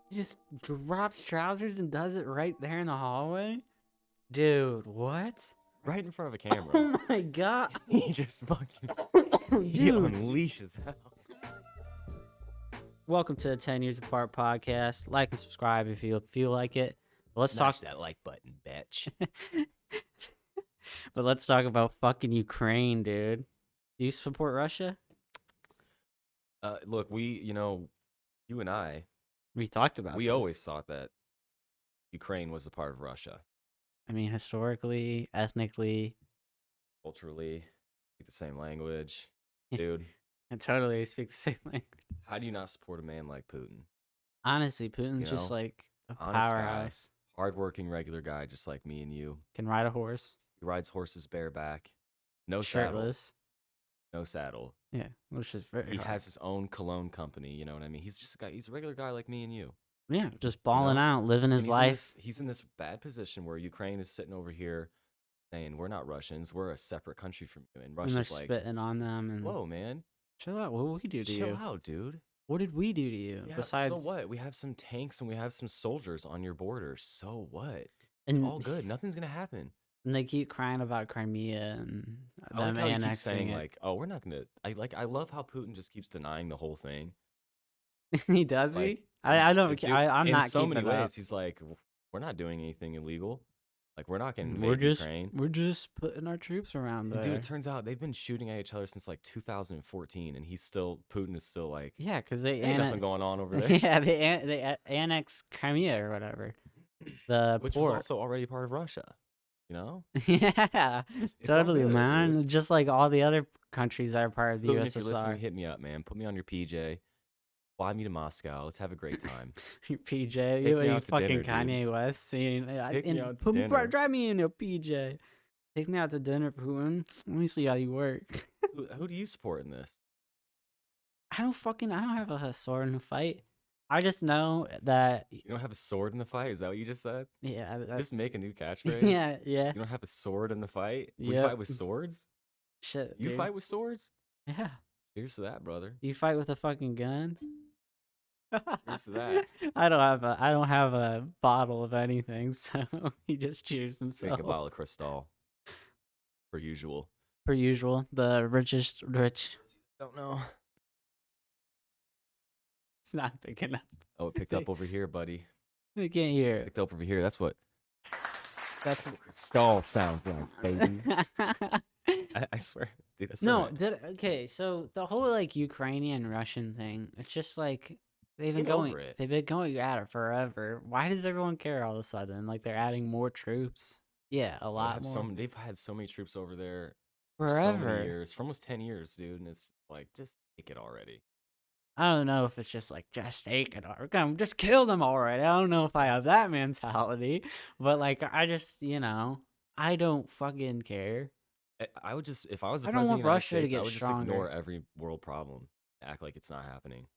He just drops trousers and does it right there in the hallway? Dude, what? Right in front of a camera. Oh my god. He just fucking he Dude. unleashes hell. Welcome to the 10 Years Apart podcast. Like and subscribe if you feel like it. Let's Smash talk that like button, bitch. But let's talk about fucking Ukraine, dude. Do you support Russia? Look, you and I, We talked about we this. always thought that Ukraine was a part of Russia. I mean, historically, ethnically, Culturally, speak the same language. Dude, and totally speak the same language. how do you not support a man like Putin? Honestly, Putin's just know, like a Honest guy, powerhouse. hardworking, regular guy, just like me and you. Can ride a horse, He rides horses bareback, no saddle, shirtless. no saddle. Yeah, which is very He hard. has his own cologne company. You know what I mean? He's just a guy. He's a regular guy like me and you. Yeah, just balling know? out, living his And life. he's in this bad position where Ukraine is sitting over here saying, "We're not Russians. We're a separate country from you." And And they're Russia's like, spitting on them and "Whoa, man, chill out. What did we do to chill you? out, dude. What did we do to you? Yeah, Besides, so what? We have some tanks and we have some soldiers on your border. So what? It's and all good. Nothing's gonna happen." and they keep crying about Crimea and I like them how he keeps annexing saying it. like, "Oh, we're not gonna." I love how Putin just keeps denying the whole thing. He does Like, he? I don't. dude, I'm in not so keeping many it up. ways, he's like, "We're not doing anything illegal. Like, we're not gonna We're invade just Ukraine." we're just putting our troops around And there. dude, it turns out they've been shooting at each other since like 2014, and Putin is still like, Yeah, because they ain't nothing going on over there. yeah they annex Crimea or whatever. The Which was port. also already part of Russia, you know? Yeah, It's all totally, good, man. dude. Just like all the other countries that are part of the Putin, if you're listening, USSR. hit me up, man. Put me on your PJ. Fly me to Moscow. Let's have a great time. PJ, Take you, me you out to fucking dinner, dude. Kanye West, Take me out to put me, dinner. drive me in your PJ. Take me out to dinner, Putin. Let me see how you work. Who do you support in this? I don't have a sword in a fight. I just know that, You don't have a sword in the fight? Is that what you just said? yeah, Just make a new catchphrase? yeah, yeah, You don't have a sword in the fight? We yep. fight with swords? Shit, You dude. fight with swords? Yeah, Cheers to that, brother. you fight with a fucking gun. Cheers to that. I don't have a bottle of anything, so he just cheers himself. Drink a bottle of Cristal. Per usual. Per usual, the richest rich. Don't know. It's not big enough. Oh, it picked up over here, buddy. They can't hear it. Picked up over here. That's what That's Cristal sounds like, baby. I swear. Dude, I swear. no. Okay? So the whole like Ukrainian Russian thing, it's just like they've been Get going. over it. They've been going at it forever. Why does everyone care all of a sudden? Like they're adding more troops. Yeah, a lot more. They've had so many troops over there for so many Forever. years. For almost 10 years, dude. And it's like, just take it already. I don't know if it's just like just take it or come just kill them already. I don't know if I have that mentality, but like I just I don't fucking care. I would just, if I was the I don't president want of the United Russia to States, I get would just stronger. ignore every world problem, act like it's not happening.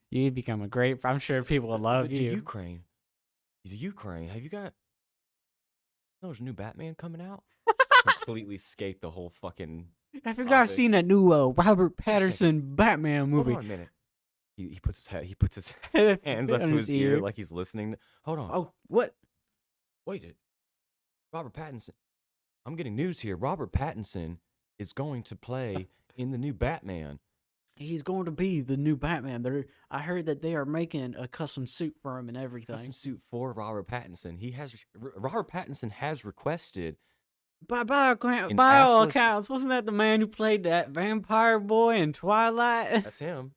You'd become a great. I'm sure people would love The you. Ukraine, have you got? There's a new Batman coming out. Completely escaped the whole fucking. Have you guys seen that new Robert Pattinson Batman movie? Hold on a minute. He puts his hands up to his ear like he's listening. Hold on. Oh, what? Wait. Robert Pattinson. I'm getting news here. Robert Pattinson is going to play in the new Batman. He's going to be the new Batman. I heard that they are making a custom suit for him and everything. Custom suit for Robert Pattinson. Robert Pattinson has requested. By all assless- accounts, wasn't that the man who played that vampire boy in Twilight? That's him.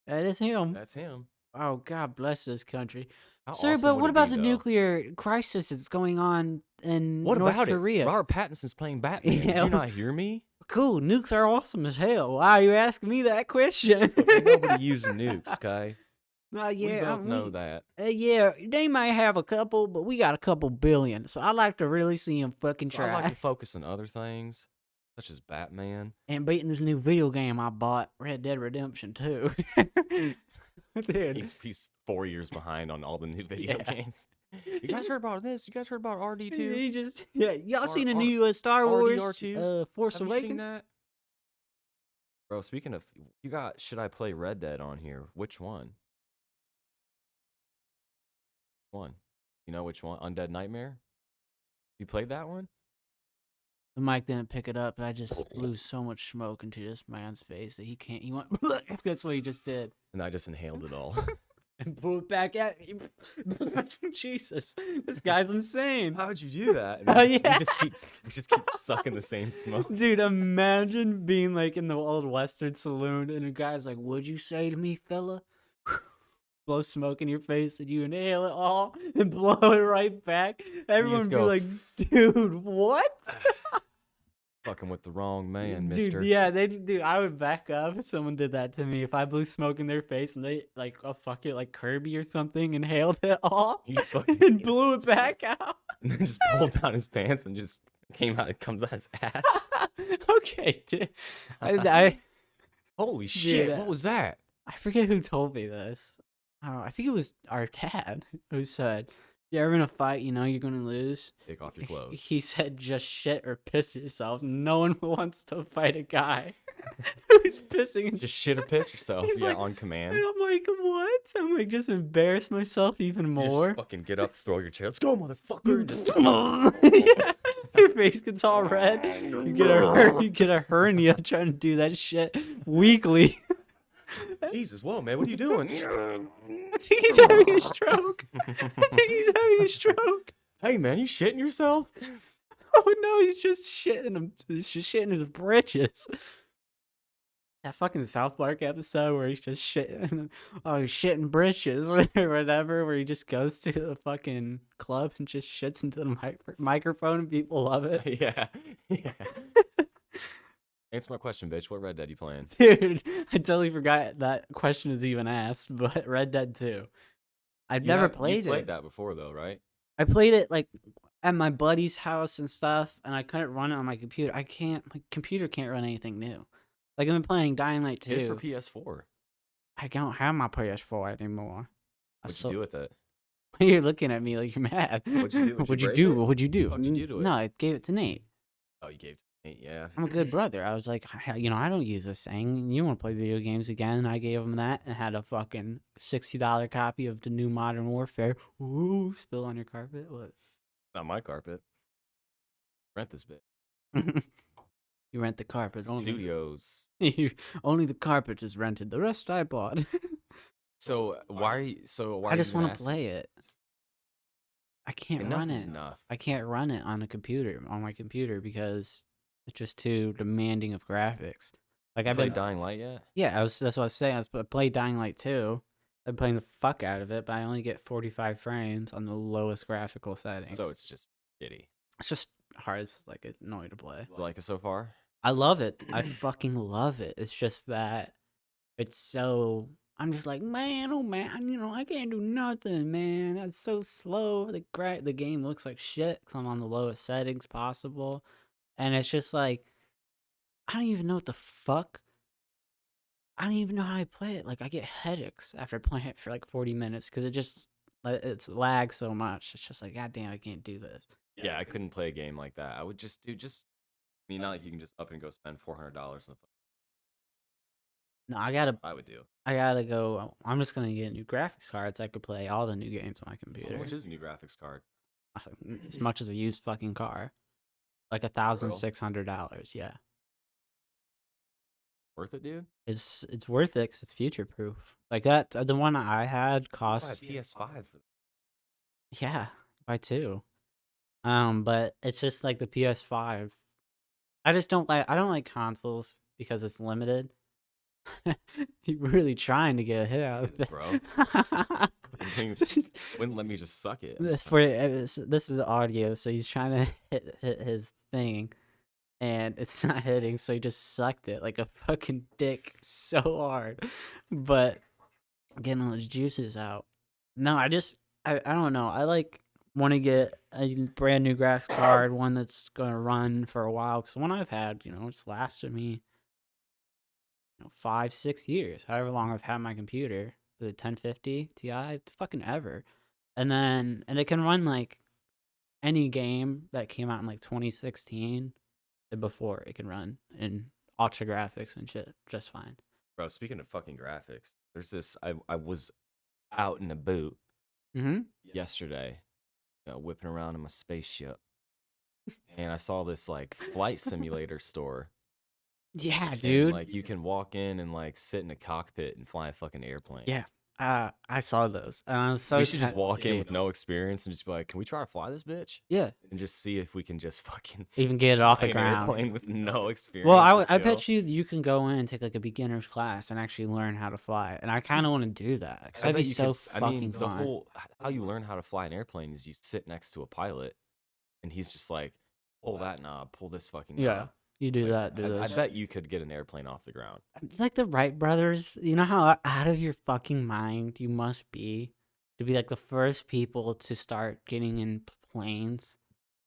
That is him. That's him. Oh, God bless this country. How Sir, awesome but would what it about be, the though? nuclear crisis that's going on in What North about Korea? it? Robert Pattinson's playing Batman. Did Yeah. you not hear me? Cool, nukes are awesome as hell. Why are you asking me that question? Look, ain't nobody using nukes, okay? Yeah, We both know that. Yeah, they might have a couple, but we got a couple billion. So I like to really see them fucking So try. I like to focus on other things, such as Batman. And beating this new video game I bought, Red Dead Redemption 2. Dude. He's 4 years behind on all the new video Yeah. games. You guys heard about this? You guys heard about RD2? He just y'all R- seen the R- new Star Wars RDR2? Force Have you seen Awakens? that? Bro, speaking of, should I play Red Dead on here? Which one? one. You know which one? Undead Nightmare. You played that one? The mic didn't pick it up, and I just blew so much smoke into this man's face that he went. That's what he just did. And I just inhaled it all. And blew it back at me. Jesus, this guy's insane. How'd you do that? Oh, We yeah. just keep sucking the same smoke. Dude, imagine being like in the old Western saloon and a guy's like, "What'd you say to me, fella?" Blow smoke in your face and you inhale it all and blow it right back. Everyone would be go, like, "Dude, what?" Fucking with the wrong man, Dude, mister. yeah, dude, I would back up if someone did that to me. If I blew smoke in their face and they like, oh fuck it, like Kirby or something, inhaled it all You fucking and blew it back out. and then just pulled down his pants and just it comes out his ass. Okay, dude. I Holy shit, Dude, what was that? I forget who told me this. I think it was our dad who said, "You're ever in a fight, you know you're gonna lose. Take off your clothes. He said, "Just shit or piss yourself." No one wants to fight a guy who's pissing and Just shit or piss yourself, He's yeah, like- on command. And I'm like, what? I'm like, just embarrass myself even You more. just fucking get up, throw your chair. Let's go, motherfucker. And just Yeah. Your face gets all red. You get a hernia trying to do that shit weekly. Jesus, whoa, man, what are you doing? I think he's having a stroke. I think he's having a stroke. Hey, man, you shitting yourself? Oh no, he's just shitting him. He's just shitting his britches. That fucking South Park episode where he's just shitting. Oh, he's shitting britches or whatever. Where he just goes to the fucking club and just shits into the microphone and people love it. Yeah. Answer my question, bitch. What Red Dead you playing? Dude, I totally forgot that question is even asked. But Red Dead 2. I've never played you it. played that before, though, right? I played it like at my buddy's house and stuff, and I couldn't run it on my computer. My computer can't run anything new. Like I've been playing Dying Light 2. Get it for PS4. I don't have my PS4 anymore. What'd you do with it? You're looking at me like you're mad. What'd you do? What'd you break do? it? What'd you do? What'd you do to it? No, I gave it to Nate. Oh, you gave it to me, yeah. I'm a good brother. I was like, you know, I don't use this thing. You want to play video games again? And I gave him that and had a fucking $60 copy of the new Modern Warfare. Ooh, spill on your carpet? What? Not my carpet. Rent this bit. You rent the carpet only. Studios. Only the carpet is rented. The rest I bought. So why are you? So why? I just want to play it. I can't Enough run is it. enough. I can't run it on my computer because it's just too demanding of graphics. Like I've played been Dying Light yet? Yeah, that's what I was saying. I played Dying Light 2. I'm playing the fuck out of it, but I only get 45 frames on the lowest graphical settings. So it's just shitty. It's just hard. It's like annoying to play. You like it so far? I love it. I fucking love it. It's just that it's so. I'm just like, man, oh man, you know, I can't do nothing, man. That's so slow. The game looks like shit because I'm on the lowest settings possible, and it's just like, I don't even know what the fuck. I don't even know how I play it. Like, I get headaches after playing it for like 40 minutes because it's lags so much. It's just like, god damn, I can't do this. Yeah, I couldn't play a game like that. I would just do I mean, not like you can just up and go spend $400 on the No, I would do. I gotta go. I'm just gonna get new graphics cards. I could play all the new games on my computer. How much is a new graphics card? As much as a used fucking car. Like $1,600, yeah. Worth it, dude? It's worth it because it's future proof. Like that, the one I had Buy a cost. PS5 for Yeah, buy two. But it's just like the PS5. I don't like consoles because it's limited. You're really trying to get a hit out of Jesus, it, bro. Wouldn't let me just suck it. this is audio, so he's trying to hit his thing, and it's not hitting, so he just sucked it like a fucking dick so hard, but getting all the juices out. No, I don't know. I want to get a brand new graphics card, one that's gonna run for a while, because the one I've had, it's lasted me 5-6 years, however long I've had my computer. The 1050 Ti, it's fucking ever. And it can run like any game that came out in like 2016 and before. It can run in ultra graphics and shit just fine. Bro, speaking of fucking graphics, there's this. I was out in a boot Mm-hmm. yesterday, whipping around in my spaceship, and I saw this like flight simulator store, Yeah, and dude. like you can walk in and like sit in a cockpit and fly a fucking airplane. Yeah. I saw those, and I was so We should just walk in dude. with no experience and just be like, "Can we try to fly this bitch?" Yeah. And just see if we can just fucking Even get it off the fly an ground. airplane with no experience. Well, or I skill. bet you can go in and take like a beginner's class and actually learn how to fly. And I kind of want to do that because I that'd be bet you so could. I fucking mean, the fun. whole how you learn how to fly an airplane is you sit next to a pilot, and he's just like, pull that knob, pull this fucking Yeah, knob. you do Like, that. Do I this. bet you could get an airplane off the ground. Like the Wright brothers. You know how out of your fucking mind you must be to be like the first people to start getting in planes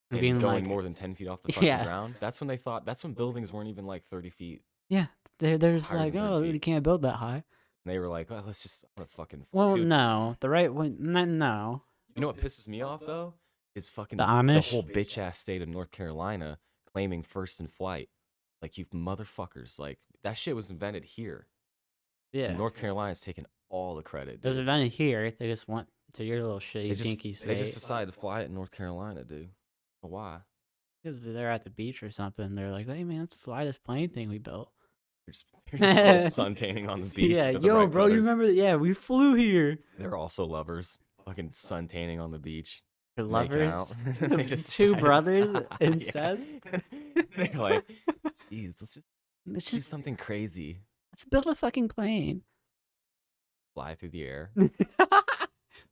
and And being going like, more than 10 feet off the fucking yeah, ground. That's when they thought. That's when buildings weren't even like 30 feet. yeah. They're just Higher like, than 30 oh, feet. you can't build that high. And they were like, "Oh, let's just fucking." Well, Dude, no, the right one, no. you know what pisses me off though? Is fucking The the Amish? whole bitch ass state of North Carolina claiming first in flight. Like, you motherfuckers. Like, that shit was invented here. Yeah, And North Carolina's taking all the credit. those are Dude. done here. They just want to your little shitty dinky They state. just decided to fly it in North Carolina, dude. Why? Because they're at the beach or something. They're like, hey man, let's fly this plane thing we built. They're just both suntanning on the beach. Yeah, They're the yo, Wright bro, you brothers. remember? Yeah, we flew here. They're also lovers. Fucking suntanning on the beach. They're making lovers. out. They Two decided- brothers, Yeah. incest. They're like, jeez, let's just It's do just something crazy. let's build a fucking plane. Fly through the air.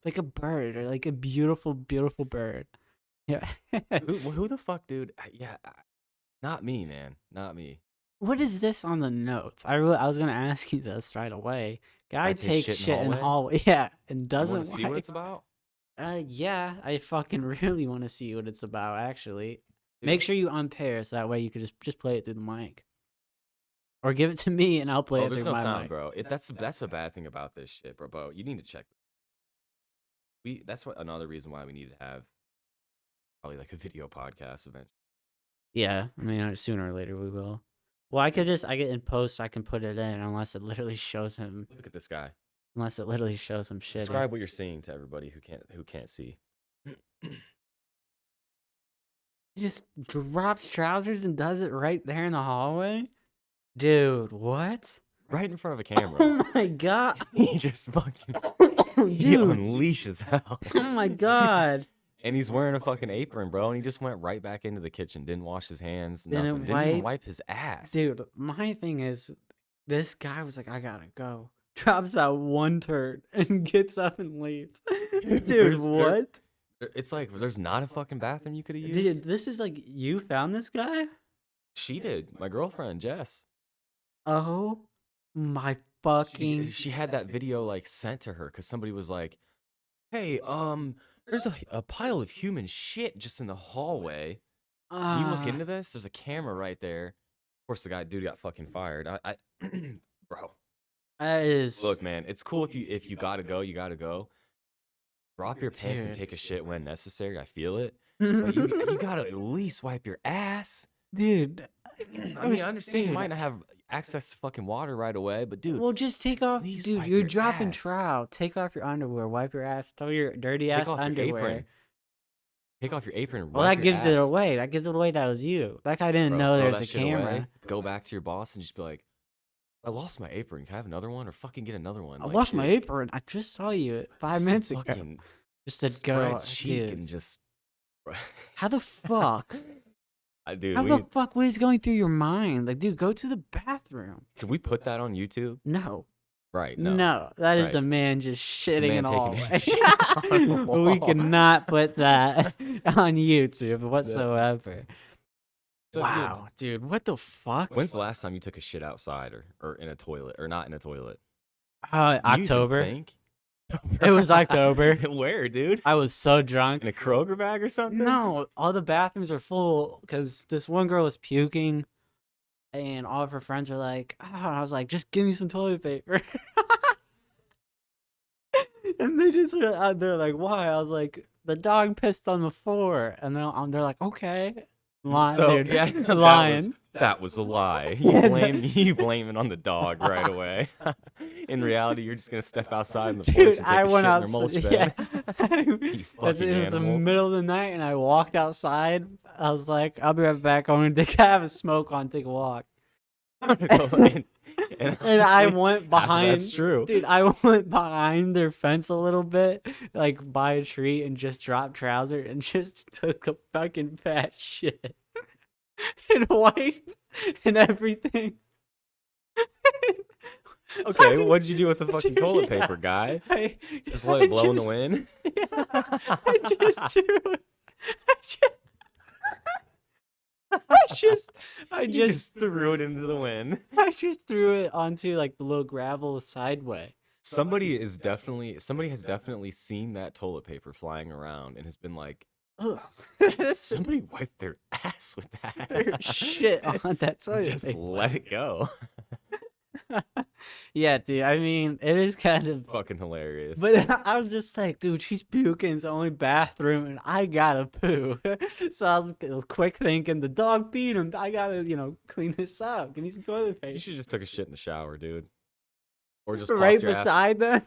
Like a bird or like a beautiful, beautiful bird. Yeah. Who the fuck, dude? Yeah, not me, man. Not me. What is this on the notes? I was gonna ask you this right away. Guy I take takes shit in shit in hallway? hallway, yeah, and You doesn't want to see what wipe. it's about? Yeah, I fucking really want to see what it's about. Actually, Dude. make sure you unpair so that way you could just play it through the mic, or give it to me and I'll play Oh, it there's through no my sound, mic. bro. That's a bad thing about this shit, bro. You need to check. That's what another reason why we need to have probably like a video podcast eventually. Yeah, I mean sooner or later we will. Well, I get in post. I can put it in unless it literally shows him. Look at this guy. Unless it literally shows him shit. Describe what you're seeing to everybody who can't see. He just drops trousers and does it right there in the hallway? Dude, what? Right in front of a camera. Oh my god. He just fucking he Dude. unleashes hell. Oh my god. And he's wearing a fucking apron, bro. And he just went right back into the kitchen. Didn't wash his hands. Didn't Didn't even wipe- wipe his ass. Dude, my thing is, this guy was like, I gotta go. Drops out one turd and gets up and leaves. Dude, There's- what? It's like there's not a fucking bathroom you could have used. Dude, this is like, you found this guy? She did. My girlfriend, Jess. Oh my fucking. She had that video like sent to her because somebody was like, "Hey, there's a pile of human shit just in the hallway. Can you look into this? There's a camera right there." Of course, dude got fucking fired. I bro. That is. Look, man, it's cool if you gotta go, you gotta go. Drop your pants and Dude. take a shit when necessary. I feel it. But you gotta at least wipe your ass. Dude. I mean, I understand you might not have access to fucking water right away, but dude, Well, just take off, please dude. wipe You're your dropping ass. trout. Take off your underwear. Wipe your ass. Throw your dirty take ass off your underwear. apron. Take off your apron. And Well, wipe that your gives it ass. away. That gives it away. That was you. That guy didn't Bro, know throw there's that a shit camera. away, go back to your boss and just be like, "I lost my apron. Can I have another one, or fucking get another one?" I Like, lost my dude, apron. I just saw you 5 just minutes ago. fucking Just to spread go, cheek dude. and just. How the fuck? Dude, How the fuck was going through your mind? Like, dude, go to the bathroom. can we put that on YouTube? No. Right. No, No. that is Right. a man just a shitting man in the taking hallway. a shit on the We wall. cannot put that on YouTube whatsoever. So, Wow, dude, what the fuck? When's the last time you took a shit outside or in a toilet or not in a toilet? You even October. think? It was October. Where, dude? I was so drunk. In a Kroger bag or something? No, all the bathrooms are full because this one girl was puking, and all of her friends were like, "Oh," and I was like, "Just give me some toilet paper." And they just were out there like, "Why?" I was like, "The dog pissed on the floor," and they're like, "Okay." Lying, So, dude. yeah, lying. That was a lie. Yeah, You blame it on the dog right away. In reality, you're just gonna step outside in the porch dude, and take I a went shit in their outside. mulch Yeah, bed. You fucking it was the animal. middle of the night, and I walked outside. I was like, "I'll be right back. I'm gonna have a smoke on, take a walk." I'm gonna go in. And And I honestly, went half of that's behind, true. dude. I went behind their fence a little bit, like by a tree, and just dropped trouser and just took a fucking fat shit and wiped and everything. Okay, what'd you do with the fucking Dude, toilet yeah. paper, guy? I, Just let I it blow in the just, wind? yeah, I just threw it. I just, I You just just threw it into the wind. I just threw it onto like the little gravel sideway. Somebody has definitely seen that toilet paper flying around and has been like, Ugh. somebody wiped their ass with There's that. shit on that toilet Just paper. let it go. Yeah, dude. I mean, it is kind It's of. fucking hilarious. But I was just like, dude, she's puking. It's the only bathroom, and I gotta poo. So it was quick thinking. The dog peed him. I gotta, clean this up. Give me some toilet You paper. should just took a shit in the shower, dude. Or just Right popped your ass. beside them.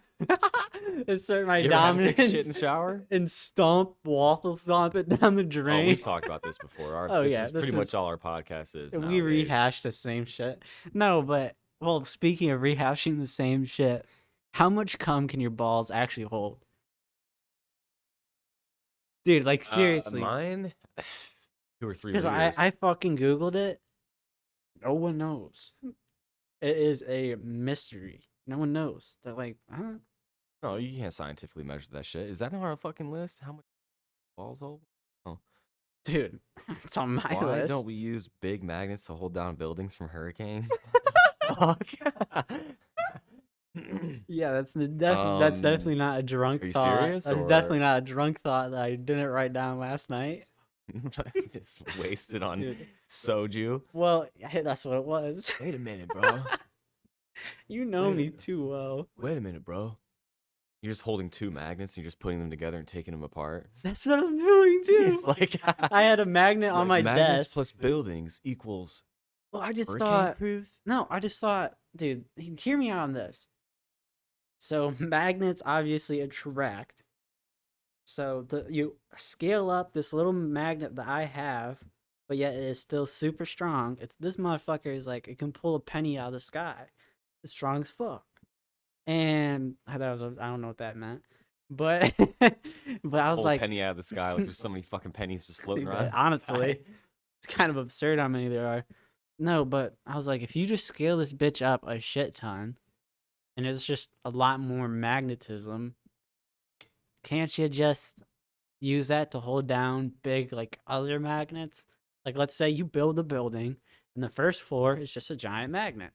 Assert my You ever have to take a shit in dominance the shower? and waffle stomp it down the Oh, drain. we've talked about this before. Oh, This yeah, is this pretty much is- all our podcast is we nowadays. rehash the same shit. No, but well, speaking of rehashing the same shit, how much cum can your balls actually hold? Dude, like seriously. Mine, 2 or 3 Because liters. I fucking Googled it. No one knows. It is a mystery. No one knows. They're like, huh? No, you can't scientifically measure that shit. Is that on our fucking list? How much balls hold? Oh. Dude, it's on my Why list. don't we use big magnets to hold down buildings from hurricanes? Fuck. Yeah, that's definitely not a drunk Are you thought. serious, That's or- definitely not a drunk thought that I didn't write down last night. Just wasted on Dude. soju. Well, that's what it was. Wait a minute, bro. You know Wait. me too well. Wait a minute, bro. You're just holding 2 magnets and you're just putting them together and taking them apart. That's what I was doing too. It's like I had a magnet on my magnets desk. plus buildings equals Well, I just hurricane thought, proof. no, I just thought, dude, hear me out on this. So magnets obviously attract. So you scale up this little magnet that I have, but yet it is still super strong. This motherfucker is like, it can pull a penny out of the sky. It's strong as fuck. And I don't know what that meant. But but I was Pull like, a penny out of the sky like there's so many fucking pennies just floating but around. honestly, it's kind of absurd how many there are. No, but I was like, if you just scale this bitch up a shit ton, and it's just a lot more magnetism, can't you just use that to hold down big, like, other magnets? Like, let's say you build a building, and the first floor is just a giant magnet.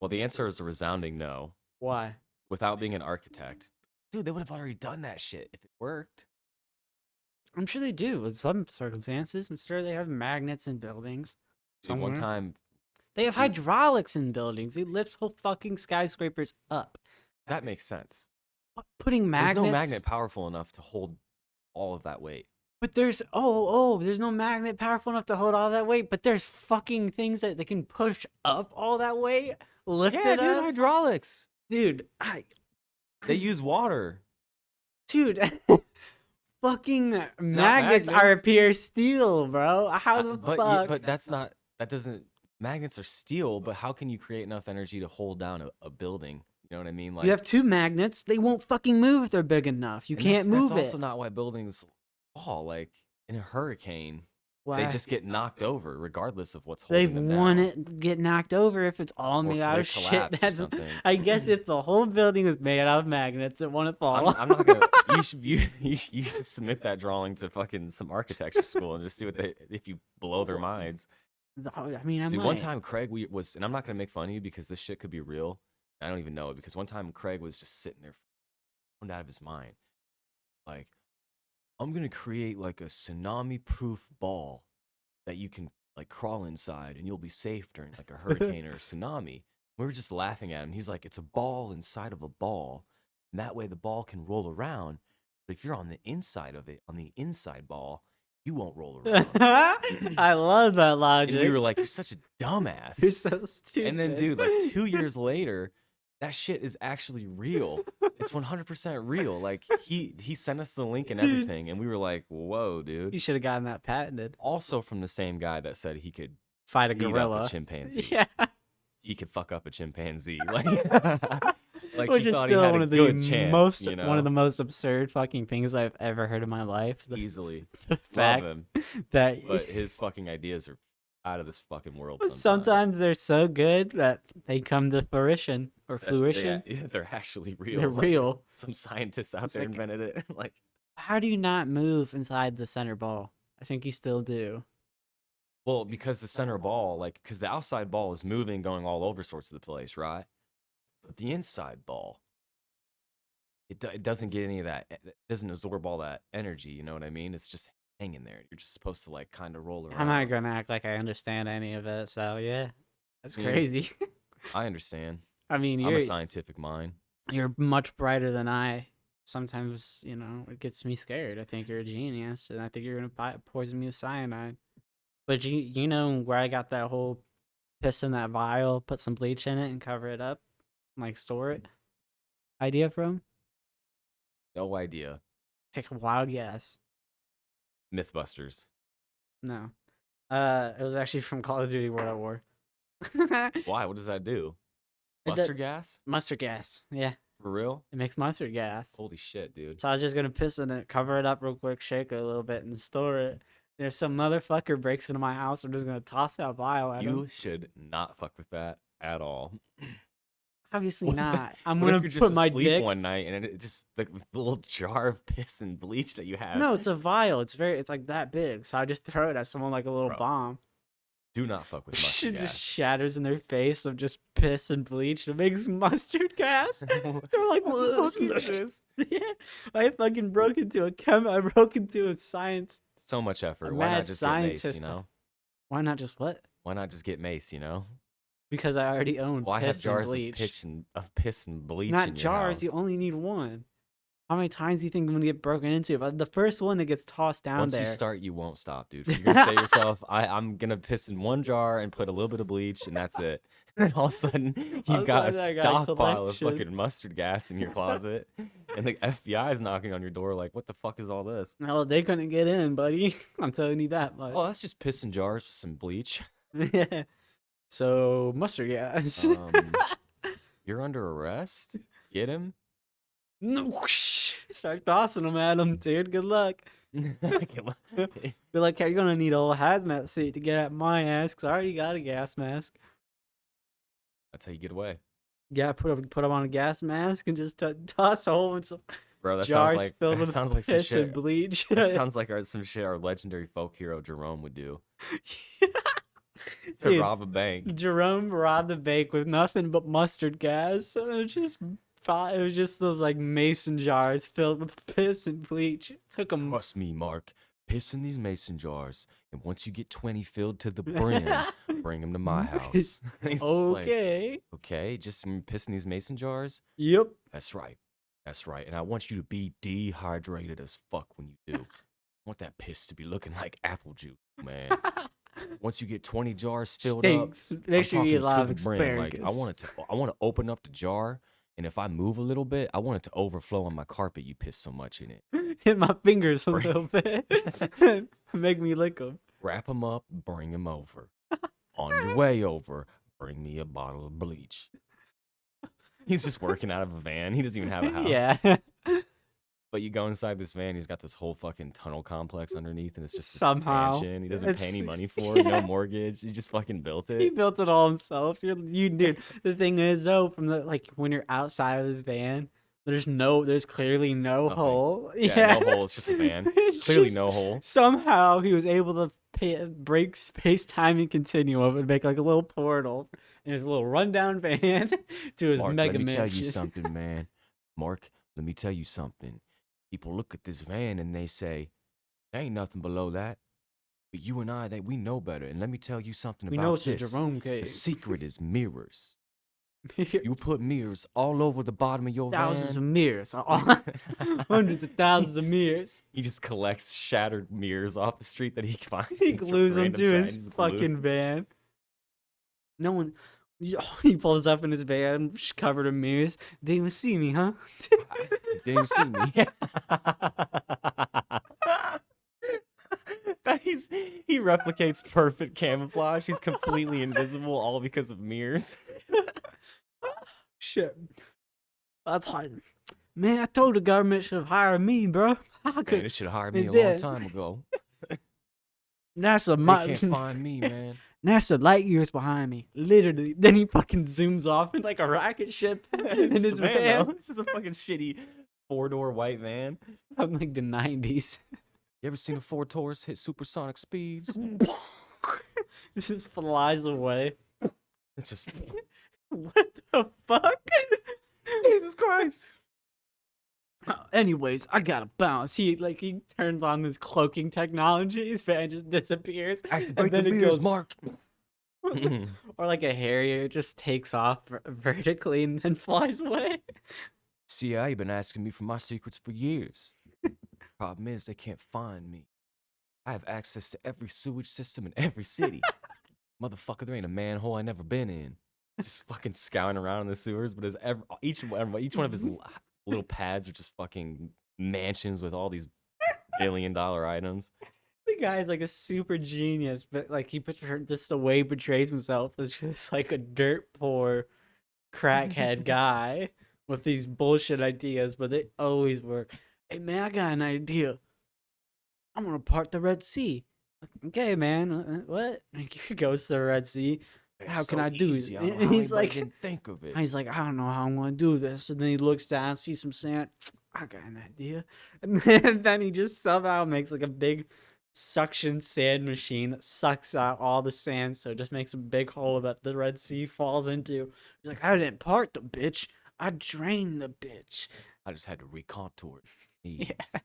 Well, the answer is a resounding no. Why? Without being an architect. Dude, they would have already done that shit if it worked. I'm sure they do in some circumstances. I'm sure they have magnets in buildings. Dude, one somewhere. time, They have Dude. hydraulics in buildings. They lift whole fucking skyscrapers up. that makes sense. Putting magnets. There's no magnet powerful enough to hold all of that weight. But there's there's no magnet powerful enough to hold all that weight. But there's fucking things that they can push up all that weight, lift it up, hydraulics. dude. They use water. Dude, fucking magnets are magnets. pure steel, bro. How the but fuck? but that's not. That doesn't. Magnets are steel, but how can you create enough energy to hold down a building? You know what I mean? Like You have 2 magnets. They won't fucking move if they're big enough. You and can't move that's it. also not why buildings fall. Like in a hurricane, Why? they just get knocked over, regardless of what's They holding them want down. it get knocked over if it's all Or made out they of shit. collapse or That's something. I guess if the whole building is made out of magnets, it wouldn't fall. I'm not gonna. You should submit that drawing to fucking some architecture school and just see what if you blow their minds. I mean, I Dude, might. one time Craig and I'm not gonna make fun of you because this shit could be real. I don't even know it because one time Craig was just sitting there, out of his mind, like, I'm gonna create like a tsunami-proof ball that you can like crawl inside and you'll be safe during like a hurricane or a tsunami. We were just laughing at him. He's like, it's a ball inside of a ball, and that way the ball can roll around. But if you're on the inside of it, on the inside ball, You won't roll around. I love that And we were logic. like, you're such a You're dumbass. so And then, stupid. dude, like 2 years later, that shit is actually real. It's 100% real. Like he sent us the link and Dude, everything, and we were like, whoa, dude. you should have gotten that patented. Also from the same guy that said he could Fight a beat up a gorilla. chimpanzee. Yeah. He could fuck up a chimpanzee. Like, like he Which is thought he still had one a of the good chance, most you one of know? the most absurd fucking things I've ever heard in my life. Easily. The Love fact him. that But his fucking ideas are out of this fucking world sometimes. sometimes they're so good that they come to fruition or fruition. Yeah, they're actually real. They're Like, real. some scientists out It's there like- invented it. Like, How do you not move inside the center ball? I think you still do. well, because the center ball, like, because the outside ball is moving, going all over sorts of the place, right? But the inside ball, it doesn't get any of that. It doesn't absorb all that energy. You know what I mean? It's just hanging there. You're just supposed to like kind of roll around. I'm not gonna act like I understand any of it. So yeah, that's crazy. I understand. I mean, I'm a scientific mind. you're much brighter than I. Sometimes, it gets me scared. I think you're a genius, and I think you're gonna poison me with cyanide. But you know where I got that whole piss in that vial, put some bleach in it, and cover it up, like store it idea from? No idea. Take a wild guess. Mythbusters. No. It was actually from Call of Duty World at War. Why? What does that do? It did- Mustard gas? Mustard gas. Yeah, For real? it makes mustard gas. Holy shit, dude. So I was just gonna piss in it, cover it up real quick, shake it a little bit, and store it. And if some motherfucker breaks into my house, I'm just gonna toss that vial at You him. should not fuck with that at all. Obviously not. I'm What if gonna you're just put my asleep dick. one night and it just like the little jar of piss and bleach that you have? No, it's a vial. It's like that big. So I just throw it at someone like a little Bro, bomb. do not fuck with It mustard just gas. shatters in their face of just piss and bleach. It makes mustard gas. They're like, What the fuck "What is this?" Yeah, I fucking broke into I broke into a science. So much effort. A Why mad not just get mace, scientist. you know? Why not just what? Why not just get mace, you know? Because I already own Why have piss and jars bleach. of piss and bleach Not in your jars. house? You only need one. How many times do you think I'm gonna get broken into? But the first one that gets tossed down Once there. you start, you won't stop, dude. You're gonna say to yourself, I'm gonna piss in one jar and put a little bit of bleach, and that's it. And all of a sudden, All you've of a got a sudden, I got a stockpile of collection. fucking mustard gas in your closet, and the FBI is knocking on your door, like, "What the fuck is all this?" No, they couldn't get in, buddy. I'm telling you that much. Oh, that's just piss in jars with some bleach. Yeah. So mustard gas. You're under arrest. Get him. No, start tossing them at him, dude. Good luck. Be like, hey, you're gonna need a whole hazmat suit to get at my ass, 'cause I already got a gas mask. That's how you get away, Yeah, put them on a gas mask and just toss a whole bunch of bro. That jars sounds like filled that with sounds like some piss and shit. bleach. That sounds like some shit our legendary folk hero Jerome would do to Dude, rob a bank. Jerome robbed the bank with nothing but mustard gas. And it was just those like mason jars filled with piss and bleach. It took him. Trust me, Mark. Piss in these mason jars, and once you get 20 filled to the brim, bring them to my house. And he's just like, Okay. okay, just piss in these mason jars? Yep. That's right. That's right. And I want you to be dehydrated as fuck when you do. I want that piss to be looking like apple juice, man. Once you get 20 jars filled Stinks. up, Make I'm sure you eat a talking lot to of the brim. Like, asparagus. I want to open up the jar, and if I move a little bit, I want it to overflow on my carpet. You piss so much in it. Hit my fingers a Bring- little bit. Make me lick them. Wrap them up, bring them over. On your way over, bring me a bottle of bleach. He's just working out of a van. He doesn't even have a house. Yeah. But you go inside this van, he's got this whole fucking tunnel complex underneath, and it's just this Somehow. mansion. He doesn't pay any It's- money for it, no yeah. mortgage. He just fucking built He it. built it all himself. You dude. The thing is though, from the like when you're outside of his van, there's clearly no Nothing. hole. Yeah, no hole. It's just a van. It's Clearly just- no hole. Somehow he was able to break space time and continuum and make like a little portal in his little rundown van to his Mark, mega let me tell mansion. you something, man. Mark, let me tell you something. People look at this van and they say, there ain't nothing below that. But you and I, we know better. And let me tell you something We about know it's this. a Jerome The case. secret is mirrors. You put mirrors all over the bottom of your thousands of van. mirrors, hundreds of thousands of mirrors. He just collects shattered mirrors off the street that he finds. He and just glues them random to his shinies glue. fucking van. No one. He pulls up in his van, covered in mirrors. Didn't even see me, huh? Didn't even see me. He replicates perfect camouflage. He's completely invisible, all because of mirrors. Shit. That's hard. Man, I told the government should have hired me, bro. Man, they should have hired me a They long did. time ago. NASA They can't find me, man. NASA light years behind me, literally. Then he fucking zooms off in like a rocket ship in It's his just a van. though. This is a fucking shitty 4-door white van. From like the 90s. You ever seen a Ford Taurus hit supersonic speeds? This just flies away. It's just What the fuck? Jesus Christ. Anyways, I gotta bounce. He turns on this cloaking technology. His van just disappears, Activate and then the it mirrors, goes, Mark. or like a Harrier just takes off vertically and then flies away. TYA been asking me for my secrets for years. Problem is, they can't find me. I have access to every sewage system in every city. Motherfucker, there ain't a manhole I never been in. Just fucking scouring around in the sewers, but each one of his little pads are just fucking mansions with all these billion-dollar items. The guy's like a super genius, but like just the way he portrays himself is just like a dirt poor crackhead guy with these bullshit ideas, but they always work. Hey man, I got an idea. I'm gonna part the Red Sea. Okay, man. What? He goes to the Red Sea. How It's can so I do easy. it? I don't know And how he's anybody like, didn't think of it. he's like, I don't know how I'm gonna do this. And then he looks down, sees some sand. I got an idea. And then he just somehow makes like a big suction sand machine that sucks out all the sand, so it just makes a big hole that the Red Sea falls into. He's like, I didn't part the bitch. I drained the bitch. I just had to recontour it. Yeah.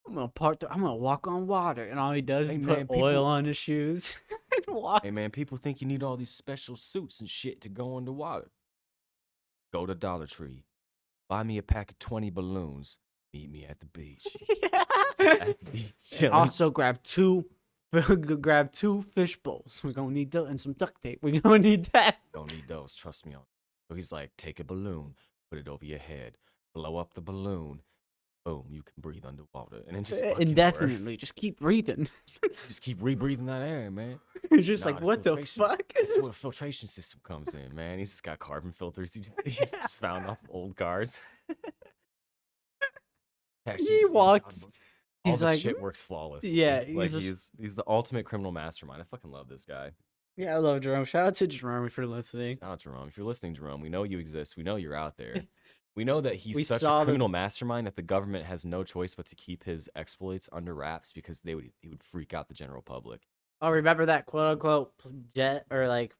I'm gonna walk on water, and all he does Hey, is man, put oil on his shoes and walks. Hey man, people think you need all these special suits and shit to go underwater. Go to Dollar Tree. Buy me a pack of 20 balloons. Meet me at the beach. Yeah. Chilling. Also grab two fish bowls. We're gonna need that and some duct tape. We're gonna need that. Don't need those, trust me on. So he's like, take a balloon, put it over your head, blow up the balloon. Boom, you can breathe underwater. And then just fucking Indefinitely. works. Just keep breathing. Just keep rebreathing that air, man. You're just Nah, like, what the filtration. fuck? That's where the filtration system comes in, man. He's just got carbon filters. He's just found off old cars. He walked. All He's this like, shit works flawless. yeah, like he's he's the ultimate criminal mastermind. I fucking love this guy. yeah, I love Jerome. Shout out to Jerome for listening. Shout out Jerome. If you're listening, Jerome, we know you exist. We know you're out there. We know that he's We such saw a the- criminal mastermind that the government has no choice but to keep his exploits under wraps because he would freak out the general public. Oh, remember that quote unquote jet or like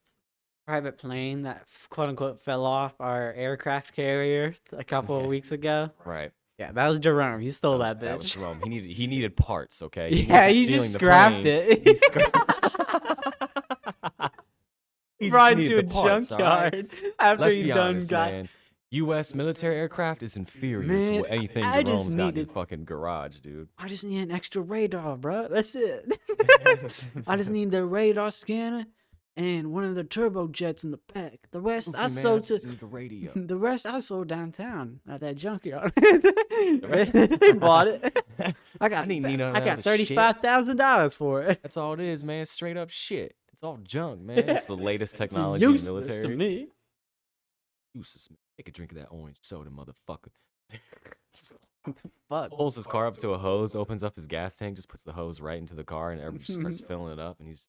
private plane that quote unquote fell off our aircraft carrier a couple of weeks ago? Right. Yeah, that was Jerome. He stole that That was bitch. Jerome. He needed parts, okay? Yeah, wasn't he stealing just the scrapped plane. it. He He just Brought it needed to a the parts, all right? junkyard after Let's he be done honest, got. man. U.S. military aircraft is inferior to Man, anything I just Jerome's got in his needed- fucking garage, dude. I just need an extra radar, bro. That's it. I just need the radar scanner and one of the turbojets in the back. The rest Goofy, I man, sold just to. need the radio. The rest I sold downtown at that junkyard. They bought it. I got didn't need none of I that got other shit. $35,000 for it. That's all it is, man. It's straight up shit. It's all junk, man. It's the latest It's technology in the useless military. to me. Useless, man. Take a drink of that orange soda, motherfucker. Just What the fuck? pulls his car up to a hose, opens up his gas tank, just puts the hose right into the car, and everybody just starts filling it up. And he's,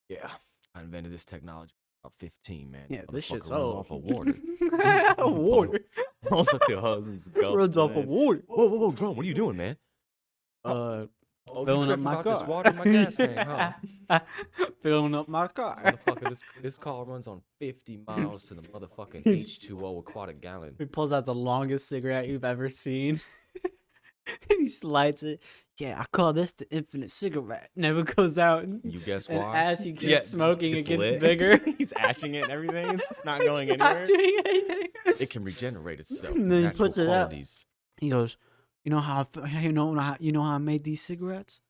yeah, I invented this technology about 15, man. Yeah, this shit's Motherfucker runs old. off of water. Water. Pulls up to a hose and just goes. Runs off of water. Whoa, Drum, what are you doing, man? Oh, you Filling up tripping my about car. this water in my gas tank, huh? Filling up my car. Motherfucker, this car runs on 50 miles to the motherfucking H2O a quarter gallon. He pulls out the longest cigarette you've ever seen. And he lights it. Yeah, I call this the infinite cigarette. Never goes out, You guess and why? as he Yeah, keeps smoking, it it's gets lit. bigger. He's ashing it and everything. It's just not It's going not anywhere. doing anything. It can regenerate itself And through then he natural puts it out. qualities. He goes, "You know how you know how I made these cigarettes?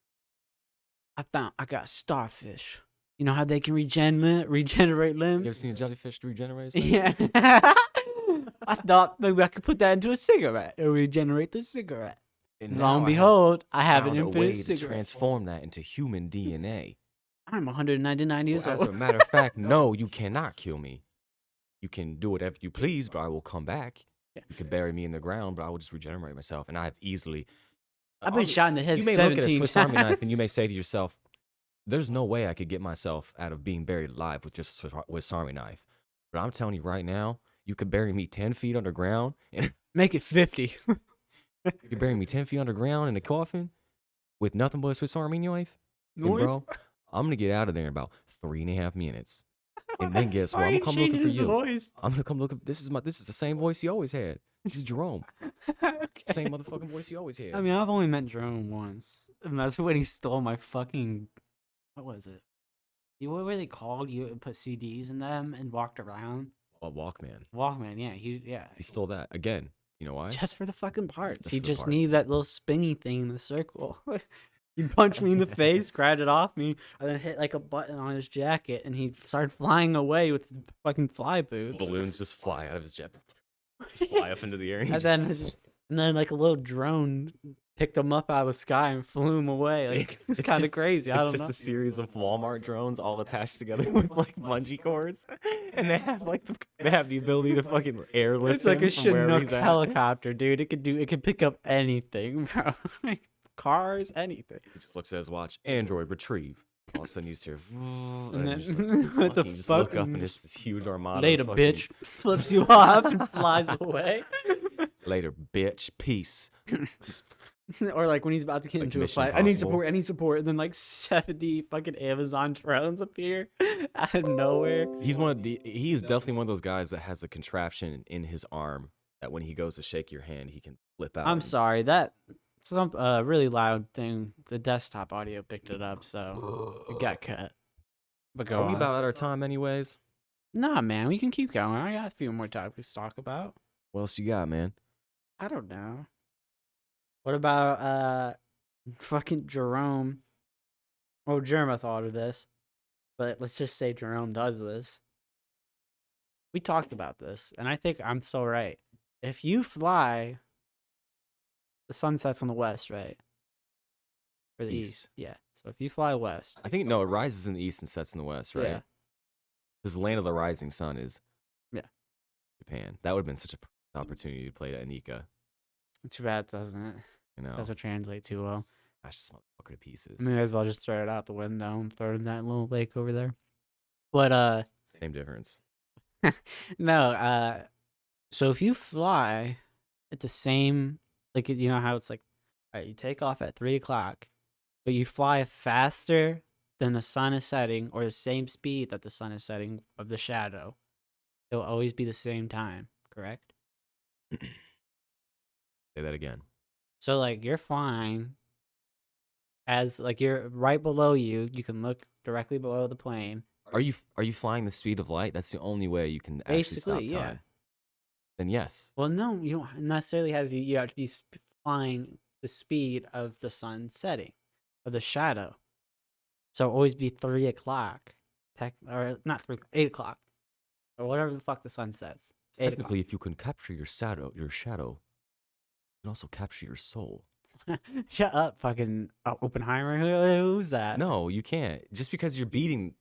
I got starfish. You know how they can regenerate You ever limbs? seen a jellyfish regenerate itself? Yeah. I thought maybe I could put that into a cigarette and regenerate the cigarette. And Lo and now I have behold, I have an found a infinite way to cigarette. transform that into human DNA. I'm 199 years So as old. a matter of fact, no, you cannot kill me. You can do whatever you please, but I will come back. Yeah. You can bury me in the ground, but I will just regenerate myself. And I have easily. I've been shot in the head You may look at a 17 Swiss Army knife and you times. may say to yourself, "There's no way I could get myself out of being buried alive with just a Swiss Army knife." But I'm telling you right now, you could bury me 10 feet underground, and Make it 50. you could bury me 10 feet underground in a coffin with nothing but a Swiss Army knife. And bro, I'm gonna get out of there in about 3.5 minutes. And then guess what? Why are I'm you gonna come looking changing for his you. voice? I'm gonna come looking. This is the same voice he always had. This is Jerome. It's the same Okay. motherfucking voice he always had. I mean, I've only met Jerome once, and that's when he stole my fucking. What was it? What were they called? You put CDs in them and walked around. A Walkman. Walkman, yeah, yeah. He stole that again. You know why? Just for the fucking parts. Just He for the just needed parts. that little spinny thing in the circle. He punched me in the face, grabbed it off me, and then hit like a button on his jacket, and he started flying away with his fucking fly boots. Balloons just fly out of his jet. Just fly up into the air. And then like a little drone picked him up out of the sky and flew him away. Like it's kind of just- crazy. I It's don't just know. a series of Walmart drones all attached together with like bungee cords, and they have the ability to fucking airlift. It's like a him from wherever Chinook he's at. helicopter, dude. It could pick up anything, bro. Like cars, anything. He just looks at his watch. Android retrieve. All of a sudden, you just hear, And then just, like, what the fucking just look up fucking- and it's this huge armada. Later, of fucking, bitch, flips you off and flies away. Later, bitch. Peace. Or like when he's about to get Like into a Mission fight, I need Impossible. support, I need support, and then like 70 fucking Amazon drones appear out of nowhere. He is definitely one of those guys that has a contraption in his arm that when he goes to shake your hand, he can flip out. I'm and- sorry, that some really loud thing. The desktop audio picked it up, so it got cut. But go Are we on. about out of time, anyways? Nah, man, we can keep going. I got a few more topics to talk about. What else you got, man? I don't know. What about fucking Jerome? Oh, Jerome thought of this, but let's just say Jerome does this. We talked about this, and I think I'm so right. If you fly, the sun sets on the west, right? Or the east. East. Yeah. So if you fly west, I think no, it rises in the east and sets in the west, right? yeah, Because the land of the rising sun is Yeah. Japan. That would have been such a perfect opportunity to play to Anika. too bad it doesn't. You know, Doesn't translate too well. smash this motherfucker to pieces. I may as well just throw it out the window and throw it in that little lake over there. But Same difference. no, so if you fly at the same, like, you know how it's like, all right, you take off at 3 o'clock, but you fly faster than the sun is setting, or the same speed that the sun is setting of the shadow, it'll always be the same time, correct? Say that again. So like you're flying as like you're right below you, you can look directly below the plane. Are you flying the speed of light? That's the only way you can actually stop Basically, time. yeah. Then yes. Well, no, you don't necessarily you have to be flying the speed of the sun setting, of the shadow. So always be 3 o'clock, or not 8 o'clock, or whatever the fuck the sun sets. 8 o'clock. Technically, if you can capture your shadow, you can also capture your soul. Shut up, fucking Oppenheimer. Who's that? No, you can't. Just because you're beating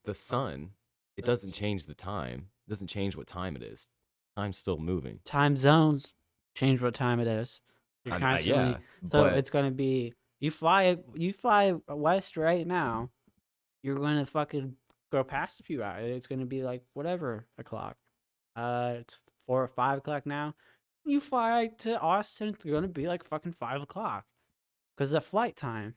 the sun, it doesn't change the time. It doesn't change what time it is. Time's still moving. Time zones change what time it is. You're I- constantly yeah, so but it's gonna be you fly west right now. You're gonna fucking go past a few hours. It's gonna be like whatever o'clock. It's 4 or 5 o'clock now. You fly to Austin, it's gonna be like fucking 5 o'clock because of flight time.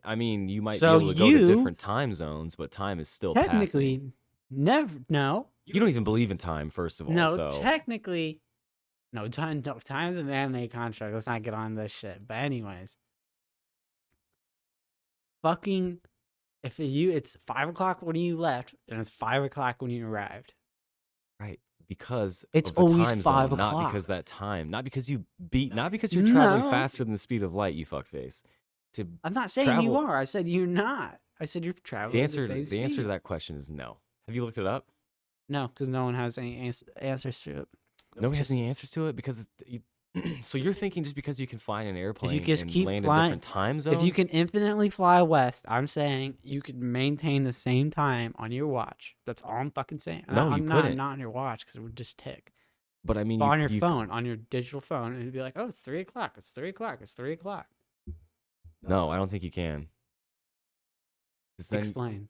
I mean, you might So be able to go to you- different time zones, but time is still passing. Technically, never. No, You don't even believe in time, first of all. no. so Technically, no. Time. No, time's a man-made contract. Let's not get on this shit. But anyways. fucking it's 5 o'clock when you left and it's 5 o'clock when you arrived. Right. Because It's of the always time five zone, not o'clock. because that time, not because not because you're traveling No. faster than the speed of light, you fuckface. To I'm not saying you travel, are. I said you're not. I said you're traveling at the same the answer to speed. that question is no. Have you looked it up? No, because no one has any answers to it. Nobody has Just any answers to it because so you're thinking just because you can fly in an if you airplane just and keep land in flying, different time if you can zones? infinitely fly west, I'm saying you can maintain the same time on your watch. That's all I'm fucking saying. No, you I'm not couldn't. on your watch because it would just tick. But I mean, But on your phone, on your digital phone, and it'd be like, oh, it's 3 o'clock. It's 3 o'clock. It's 3 o'clock. no, I don't think you can. Then, Explain.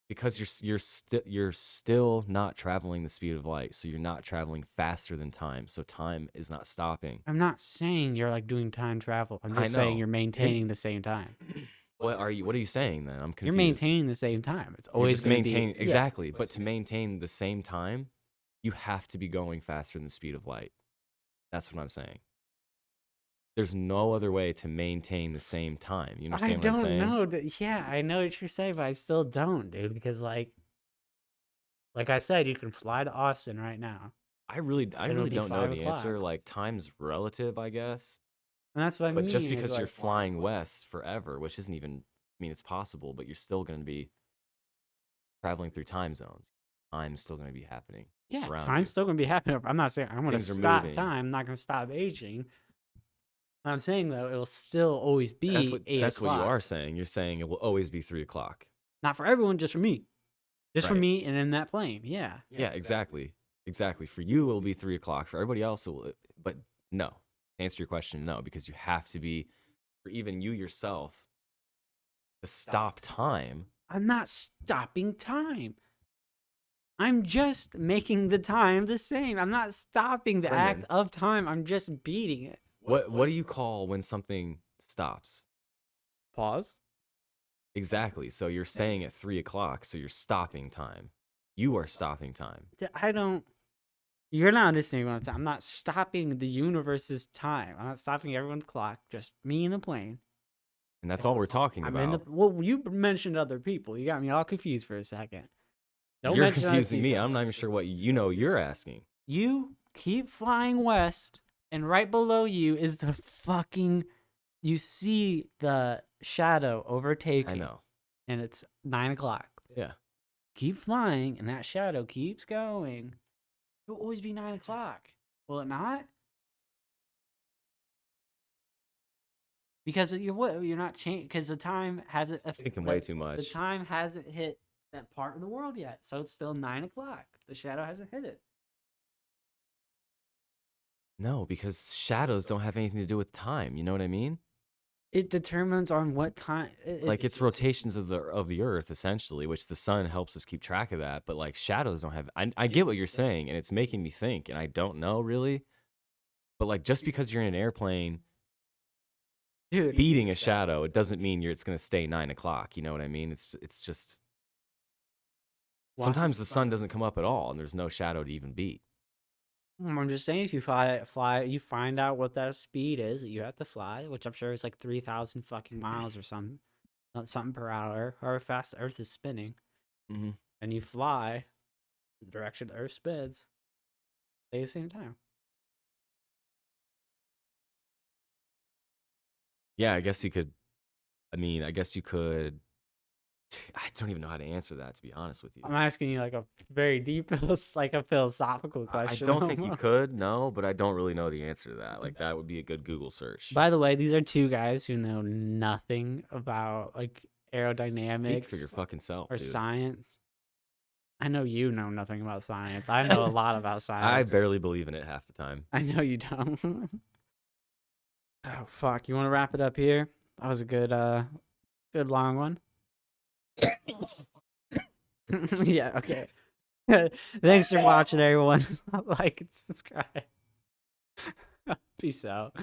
because you're still not traveling the speed of light, so you're not traveling faster than time. So time is not stopping. I'm not saying you're like doing time travel. I'm just saying you're maintaining the same time. What are you saying then? I'm confused. You're maintaining the same time. It's You're always just going to be maintaining exactly, but to maintain the same time, you have to be going faster than the speed of light. That's what I'm saying. There's no other way to maintain the same time. You understand what I'm saying? I don't know. Yeah, I know what you're saying, but I still don't, dude. Because like I said, you can fly to Austin right now. I really It'll be don't know 5 the answer. o'clock. Like time's relative, I guess. And that's what I But mean. just is because you're like, flying west forever, which isn't even, I mean, it's possible, but you're still going to be traveling through time zones. Time's still going to be happening yeah, around time's you. still going to be happening. I'm not saying I'm going to Things are stop moving. time. I'm not going to stop aging. I'm saying though, it'll still always be 8 That's o'clock. what you are saying. You're saying it will always be 3 o'clock. Not for everyone, just for me. Just for Right. me and in that plane. Yeah. Yeah, exactly. Exactly. For you, it will be 3 o'clock. For everybody else, it will. But no. To answer your question, no, because you have to be, for even you yourself, to stop time. I'm not stopping time. I'm just making the time the same. I'm not stopping the act Brendan. of time. I'm just beating it. What do you call when something stops? Pause. Exactly. So you're staying at 3 o'clock, so you're stopping time. You are stopping time. I don't. You're not understanding what I'm saying. I'm not stopping the universe's time. I'm not stopping everyone's clock. Just me and the plane. And that's all we're talking I'm about. in the. Well, you mentioned other people. You got me all confused for a second. Don't You're mention other confusing me. people. I'm not even sure what you're asking. You keep flying west, and right below you is the fucking. You see the shadow overtaking. I know. And it's 9 o'clock. Yeah. Keep flying, and that shadow keeps going. It'll always be 9 o'clock. Will it not? Because you're not changing. Because the time hasn't. Thinking way too much. The time hasn't hit that part of the world yet, so it's still 9 o'clock. The shadow hasn't hit it. No, because shadows don't have anything to do with time. You know what I mean? It determines on what time. Like it's rotations of the earth essentially, which the sun helps us keep track of that. But like shadows don't have. I get what you're saying, and it's making me think, and I don't know really. But like just because you're in an airplane, dude, beating a shadow, it doesn't mean it's going to stay 9 o'clock. You know what I mean? It's just sometimes the sun doesn't come up at all, and there's no shadow to even beat. I'm just saying, if you fly, you find out what that speed is that you have to fly, which I'm sure is like 3,000 fucking miles or something, something per hour, however fast the Earth is spinning, and you fly the direction the Earth spins at the same time. Yeah, I guess you could. I mean, I guess you could. I don't even know how to answer that, to be honest with you. I'm asking you like a very deep, like a philosophical question. I don't think you could, no, but I don't really know the answer to that. Like that would be a good Google search. By the way, these are two guys who know nothing about like aerodynamics. Speak for your fucking self, or dude. science. I know you know nothing about science. I know a lot about science. I barely believe in it half the time. I know you don't. Oh fuck! You want to wrap it up here? That was a good long one. Yeah. Okay. Thanks for watching, everyone. Like and subscribe. Peace out.